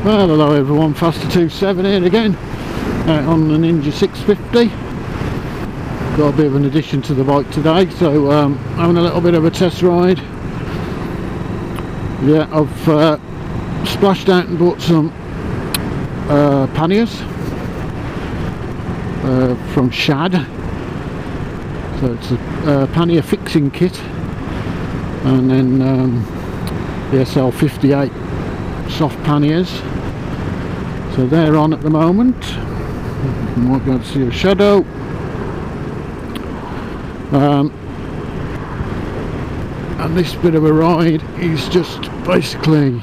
Well, hello everyone, F27 here again, on the Ninja 650. Got a bit of an addition to the bike today, so having a little bit of a test ride. Yeah, I've splashed out and bought some panniers from SHAD. So it's a pannier fixing kit, and then the SL58 soft panniers. So they're on at the moment. You might be able to see a shadow. And this bit of a ride is just basically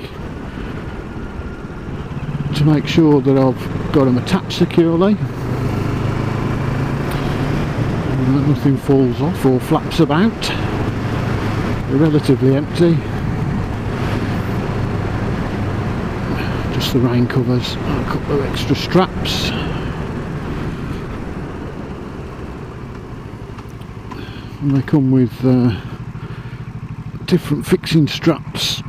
to make sure that I've got them attached securely and that nothing falls off or flaps about. They're relatively empty. Just the rain covers, a couple of extra straps. And they come with different fixing straps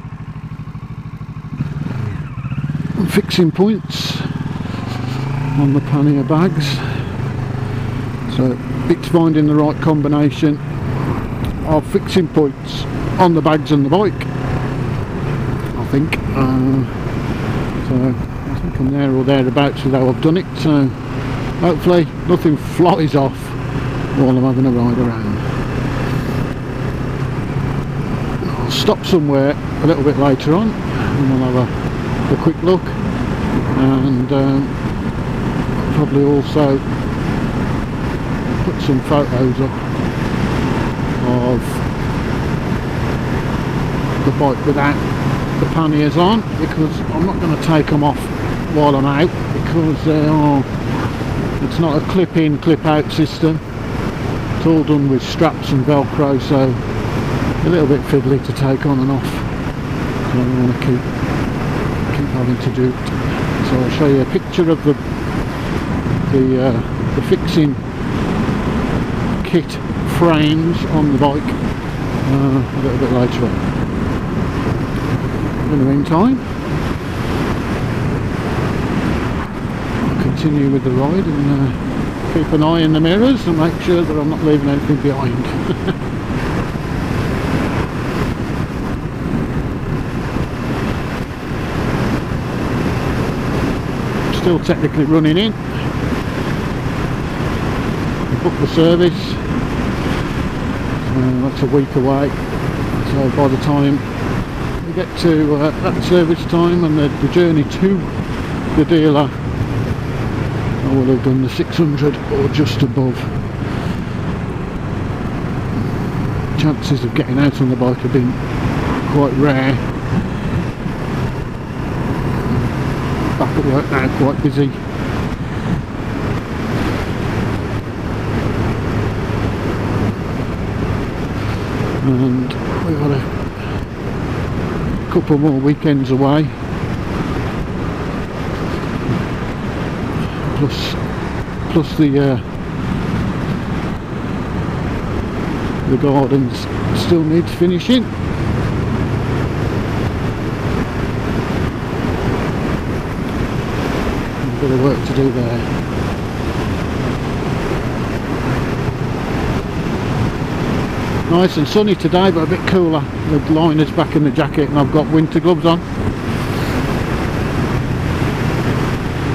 and fixing points on the pannier bags. So it's finding the right combination of fixing points on the bags and the bike, I think. So I think I'm there or thereabouts with how I've done it, so hopefully nothing flies off while I'm having a ride around. I'll stop somewhere a little bit later on and we'll have a quick look, and probably also put some photos up of the bike without the panniers on, because I'm not going to take them off while I'm out, because it's not a clip in clip out system. It's all done with straps and velcro, so a little bit fiddly to take on and off. So I want to keep having to do it. So I'll show you a picture of the fixing kit frames on the bike a little bit later on. In the meantime, I'll continue with the ride and keep an eye in the mirrors and make sure that I'm not leaving anything behind. Still technically running in. I booked the service, that's a week away, so by the time we get to that service time and the journey to the dealer, I will have done the 600 or just above. Chances of getting out on the bike have been quite rare. Back at work now, quite busy. And we've got a couple more weekends away, plus the gardens still needs finishing. A bit of work to do there. Nice and sunny today, but a bit cooler. The liner's back in the jacket and I've got winter gloves on.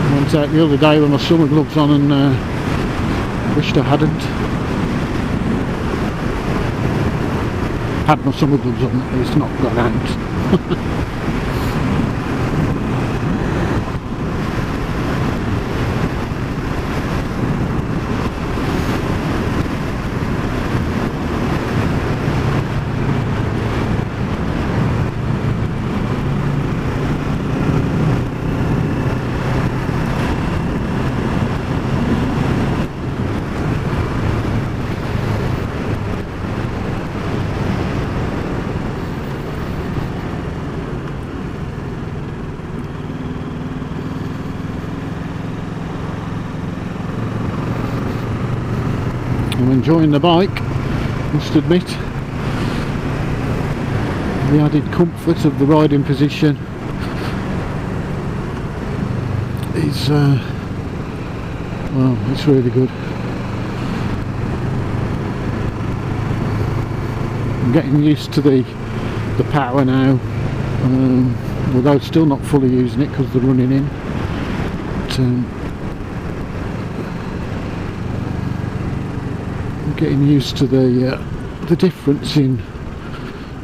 I went out the other day with my summer gloves on and wished I hadn't. Had my summer gloves on, it's not got out. I'm enjoying the bike, must admit. The added comfort of the riding position is well, it's really good. I'm getting used to the power now, although still not fully using it because they're running in. But, I'm getting used to the difference in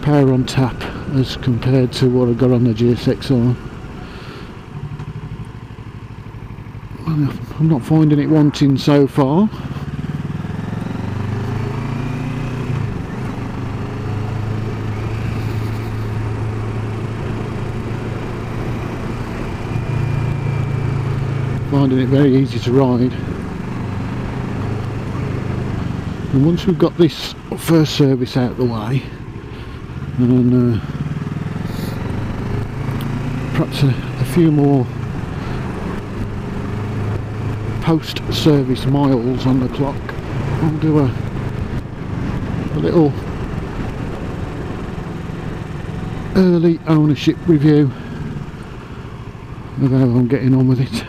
power on tap as compared to what I got on the GSXR. I'm not finding it wanting so far. Finding it very easy to ride. And once we've got this first service out of the way, and perhaps a few more post-service miles on the clock, I'll do a little early ownership review of how I'm getting on with it.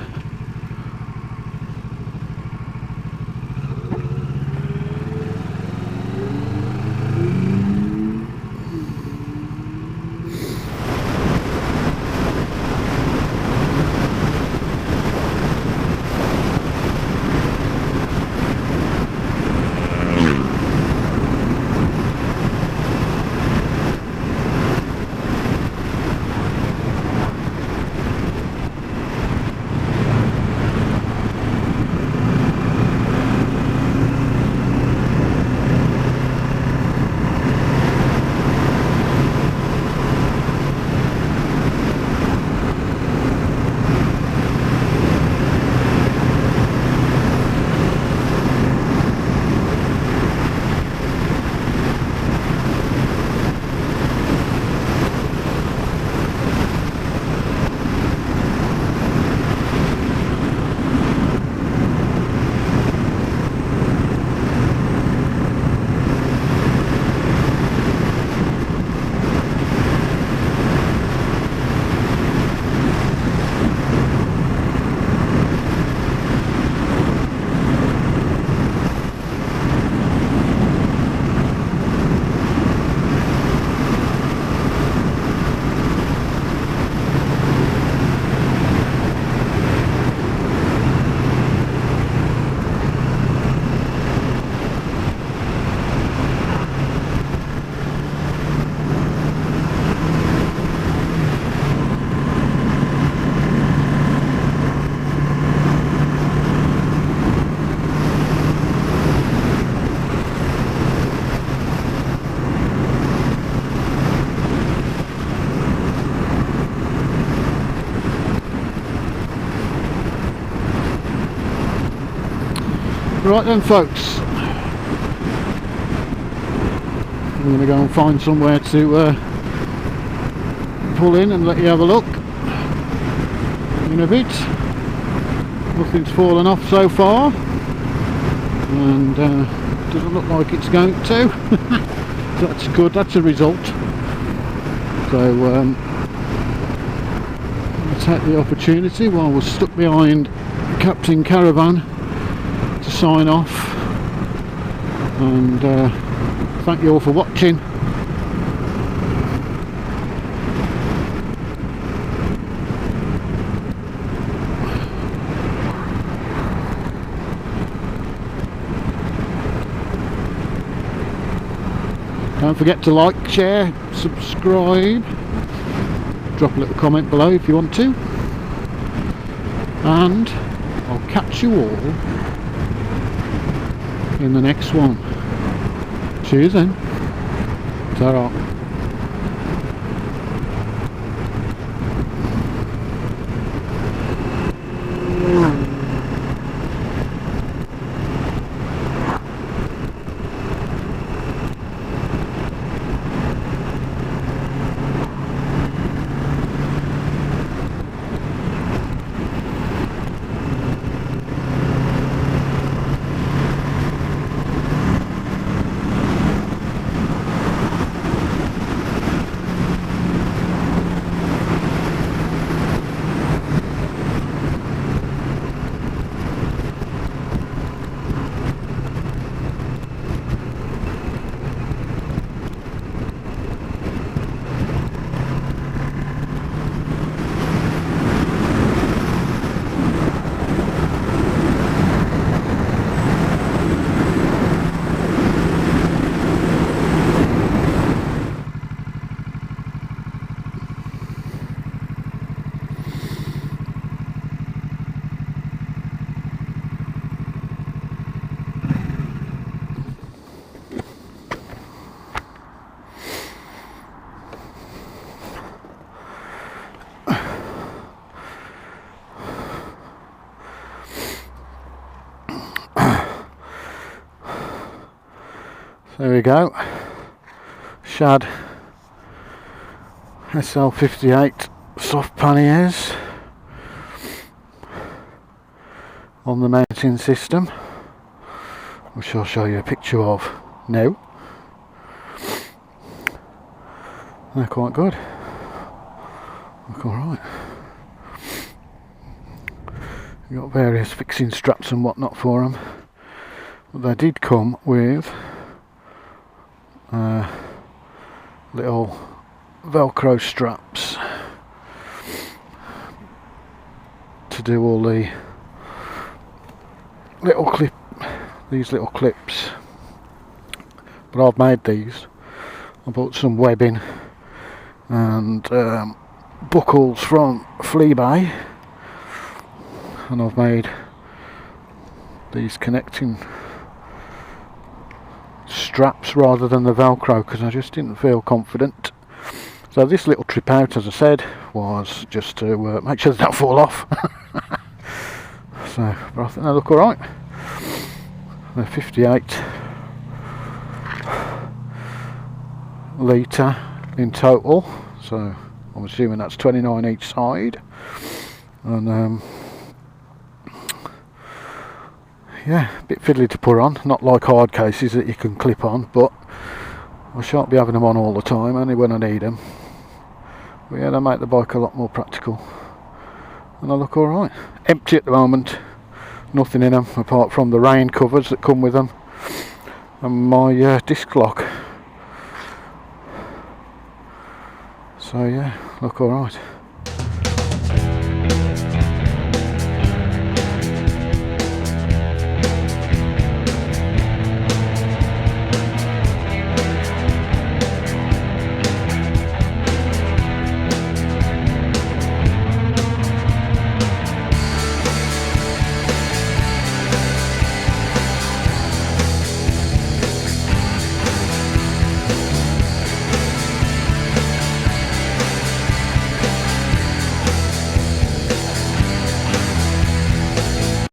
Right then folks, I'm going to go and find somewhere to pull in and let you have a look in a bit. Nothing's fallen off so far, and doesn't look like it's going to. So that's good, that's a result. So I'll take the opportunity while we're stuck behind Captain Caravan to sign off, and thank you all for watching. Don't forget to like, share, subscribe, drop a little comment below if you want to, and I'll catch you all in the next one. Cheers then. Ta-ra. There we go, SHAD SL58 soft panniers on the mounting system, which I'll show you a picture of now. They're quite good, look alright. You've got various fixing straps and whatnot for them, but they did come with little Velcro straps to do all the these little clips, but I've made these. I bought some webbing and buckles from Fleabay, and I've made these connecting straps rather than the Velcro because I just didn't feel confident. So this little trip out, as I said, was just to make sure they don't fall off. So, but I think they look alright. They're 58 litre in total, so I'm assuming that's 29 each side. And yeah, a bit fiddly to put on, not like hard cases that you can clip on, but I shan't be having them on all the time, only when I need them. But yeah, they make the bike a lot more practical, and they look alright. Empty at the moment, nothing in them apart from the rain covers that come with them and my disc lock. So yeah, look alright.